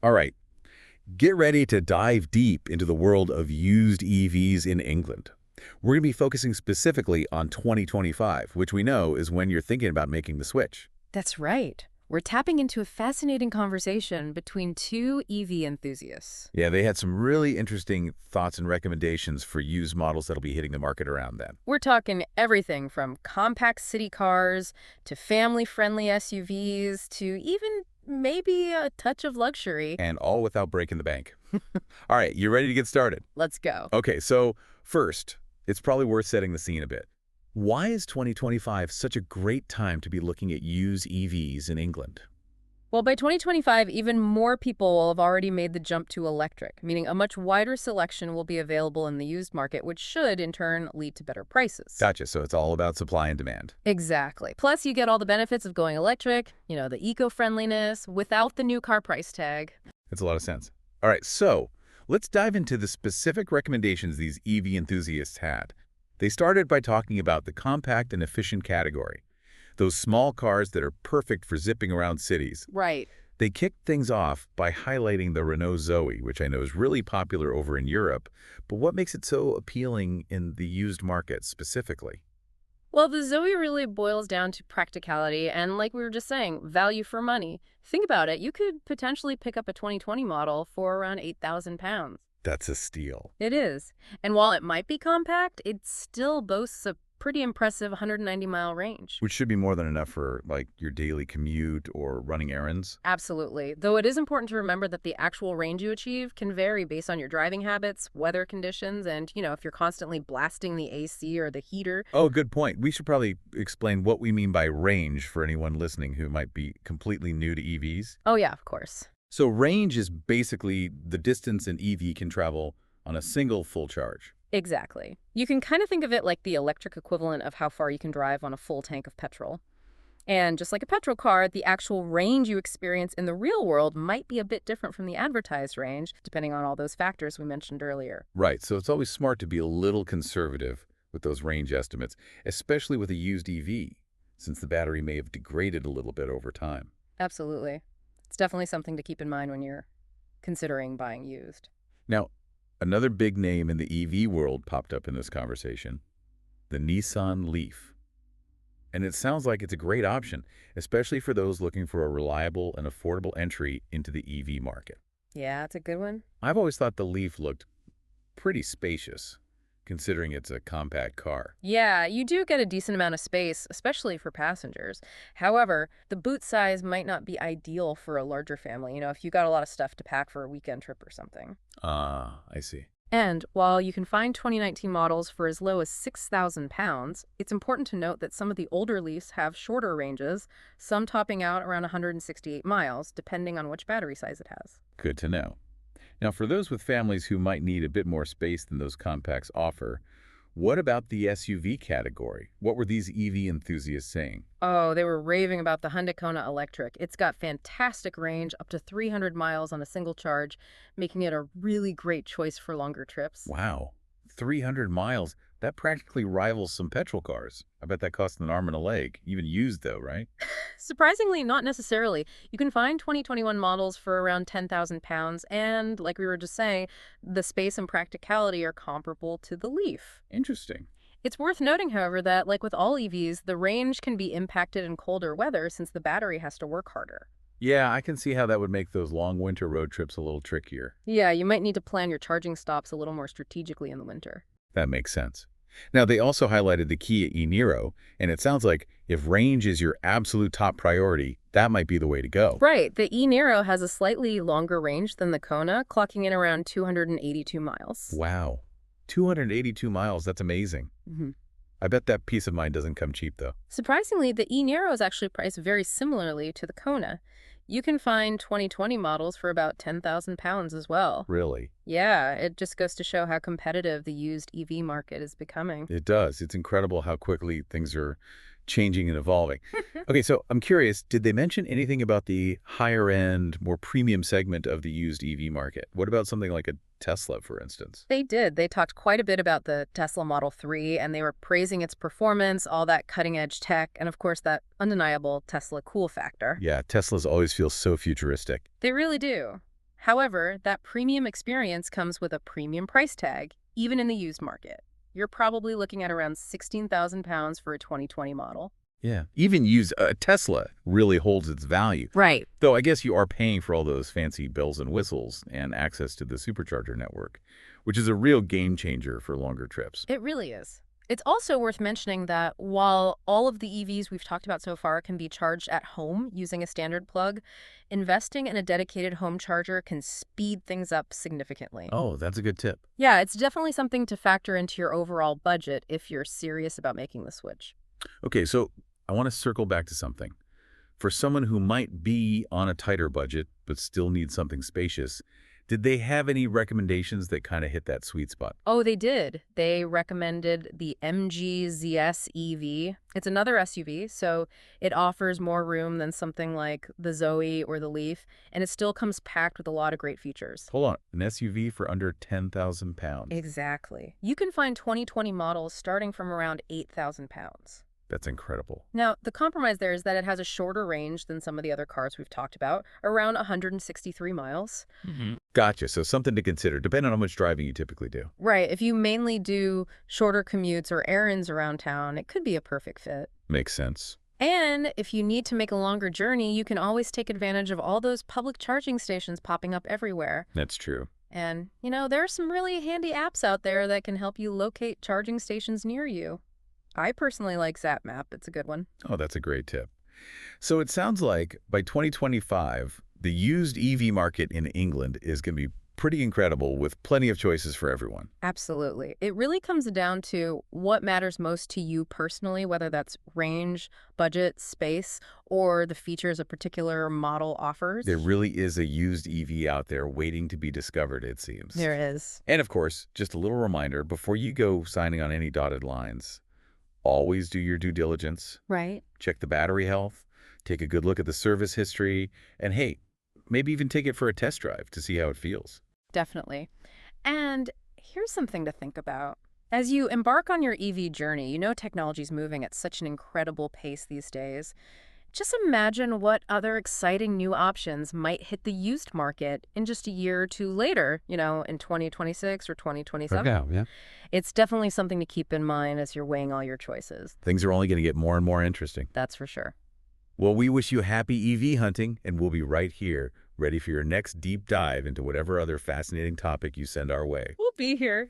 All right, get ready to dive deep into the world of used EVs in England. We're going to be focusing specifically on 2025, which we know is when you're thinking about making the switch. That's right. We're tapping into a fascinating conversation between two EV enthusiasts. Yeah, they had some really interesting thoughts and recommendations for used models that'll be hitting the market around then. We're talking everything from compact city cars to family-friendly SUVs to even maybe a touch of luxury. And all without breaking the bank. All right, you ready to get started? Let's go. Okay, so first, it's probably worth setting the scene a bit. Why is 2025 such a great time to be looking at used EVs in England? Well, by 2025, even more people will have already made the jump to electric, meaning a much wider selection will be available in the used market, which should, in turn, lead to better prices. Gotcha, so it's all about supply and demand. Exactly. Plus, you get all the benefits of going electric, the eco-friendliness, without the new car price tag. That's a lot of sense. All right, so let's dive into the specific recommendations these EV enthusiasts had. They started by talking about the compact and efficient category, those small cars that are perfect for zipping around cities. Right. They kicked things off by highlighting the Renault Zoe, which I know is really popular over in Europe, but what makes it so appealing in the used market specifically? Well, the Zoe really boils down to practicality and, like we were just saying, value for money. Think about it. You could potentially pick up a 2020 model for around £8,000. That's a steal. It is. And while it might be compact, it still boasts a pretty impressive 190-mile range. Which should be more than enough for, like, your daily commute or running errands. Absolutely. Though it is important to remember that the actual range you achieve can vary based on your driving habits, weather conditions, and, if you're constantly blasting the AC or the heater. Oh, good point. We should probably explain what we mean by range for anyone listening who might be completely new to EVs. Oh, yeah, of course. So range is basically the distance an EV can travel on a single full charge. Exactly. You can kind of think of it like the electric equivalent of how far you can drive on a full tank of petrol. And just like a petrol car, the actual range you experience in the real world might be a bit different from the advertised range, depending on all those factors we mentioned earlier. Right, so it's always smart to be a little conservative with those range estimates, especially with a used EV, since the battery may have degraded a little bit over time. Absolutely. It's definitely something to keep in mind when you're considering buying used. Now, another big name in the EV world popped up in this conversation, the Nissan Leaf. And it sounds like it's a great option, especially for those looking for a reliable and affordable entry into the EV market. Yeah, it's a good one. I've always thought the Leaf looked pretty spacious, considering it's a compact car. Yeah, you do get a decent amount of space, especially for passengers. However, the boot size might not be ideal for a larger family, if you got a lot of stuff to pack for a weekend trip or something. Ah, I see. And while you can find 2019 models for as low as £6,000, it's important to note that some of the older Leafs have shorter ranges, some topping out around 168 miles, depending on which battery size it has. Good to know. Now, for those with families who might need a bit more space than those compacts offer, what about the SUV category? What were these EV enthusiasts saying? Oh, they were raving about the Hyundai Kona Electric. It's got fantastic range, up to 300 miles on a single charge, making it a really great choice for longer trips. Wow, 300 miles. That practically rivals some petrol cars. I bet that costs an arm and a leg, even used though, right? Surprisingly, not necessarily. You can find 2021 models for around £10,000, and like we were just saying, the space and practicality are comparable to the Leaf. Interesting. It's worth noting, however, that like with all EVs, the range can be impacted in colder weather since the battery has to work harder. Yeah, I can see how that would make those long winter road trips a little trickier. Yeah, you might need to plan your charging stops a little more strategically in the winter. That makes sense. Now, they also highlighted the Kia e-Niro, and it sounds like if range is your absolute top priority, that might be the way to go. Right. The e-Niro has a slightly longer range than the Kona, clocking in around 282 miles. Wow. 282 miles, that's amazing. Mm-hmm. I bet that peace of mind doesn't come cheap, though. Surprisingly, the e-Niro is actually priced very similarly to the Kona. You can find 2020 models for about £10,000 as well. Really? Yeah, it just goes to show how competitive the used EV market is becoming. It does. It's incredible how quickly things are changing and evolving. Okay, so I'm curious, did they mention anything about the higher end, more premium segment of the used EV market? What about something like a Tesla, for instance? They did. They talked quite a bit about the Tesla Model 3, and they were praising its performance, all that cutting-edge tech, and of course that undeniable Tesla cool factor. Yeah, Teslas always feel so futuristic. They really do. However, that premium experience comes with a premium price tag, even in the used market. You're probably looking at around £16,000 for a 2020 model. Yeah. Even use a Tesla really holds its value. Right. Though I guess you are paying for all those fancy bells and whistles and access to the supercharger network, which is a real game changer for longer trips. It really is. It's also worth mentioning that while all of the EVs we've talked about so far can be charged at home using a standard plug, investing in a dedicated home charger can speed things up significantly. Oh, that's a good tip. Yeah, it's definitely something to factor into your overall budget if you're serious about making the switch. Okay, so I want to circle back to something. For someone who might be on a tighter budget but still needs something spacious, did they have any recommendations that kind of hit that sweet spot? Oh, they did. They recommended the MG ZS EV. It's another SUV, so it offers more room than something like the Zoe or the Leaf, and it still comes packed with a lot of great features. Hold on, an SUV for under 10,000 pounds. Exactly. You can find 2020 models starting from around 8,000 pounds. That's incredible. Now, the compromise there is that it has a shorter range than some of the other cars we've talked about, around 163 miles. Gotcha, so something to consider, depending on how much driving you typically do. Right, if you mainly do shorter commutes or errands around town, it could be a perfect fit. Makes sense. And if you need to make a longer journey, you can always take advantage of all those public charging stations popping up everywhere. That's true. And, there are some really handy apps out there that can help you locate charging stations near you. I personally like ZapMap. It's a good one. Oh, that's a great tip. So it sounds like by 2025, the used EV market in England is going to be pretty incredible with plenty of choices for everyone. Absolutely. It really comes down to what matters most to you personally, whether that's range, budget, space, or the features a particular model offers. There really is a used EV out there waiting to be discovered, it seems. There is. And of course, just a little reminder, before you go signing on any dotted lines, always do your due diligence. Right. Check the battery health, take a good look at the service history, and hey, maybe even take it for a test drive to see how it feels. Definitely. And here's something to think about. As you embark on your EV journey, technology's moving at such an incredible pace these days. Just imagine what other exciting new options might hit the used market in just a year or two later, in 2026 or 2027. Yeah. It's definitely something to keep in mind as you're weighing all your choices. Things are only going to get more and more interesting. That's for sure. Well, we wish you happy EV hunting, and we'll be right here, ready for your next deep dive into whatever other fascinating topic you send our way. We'll be here.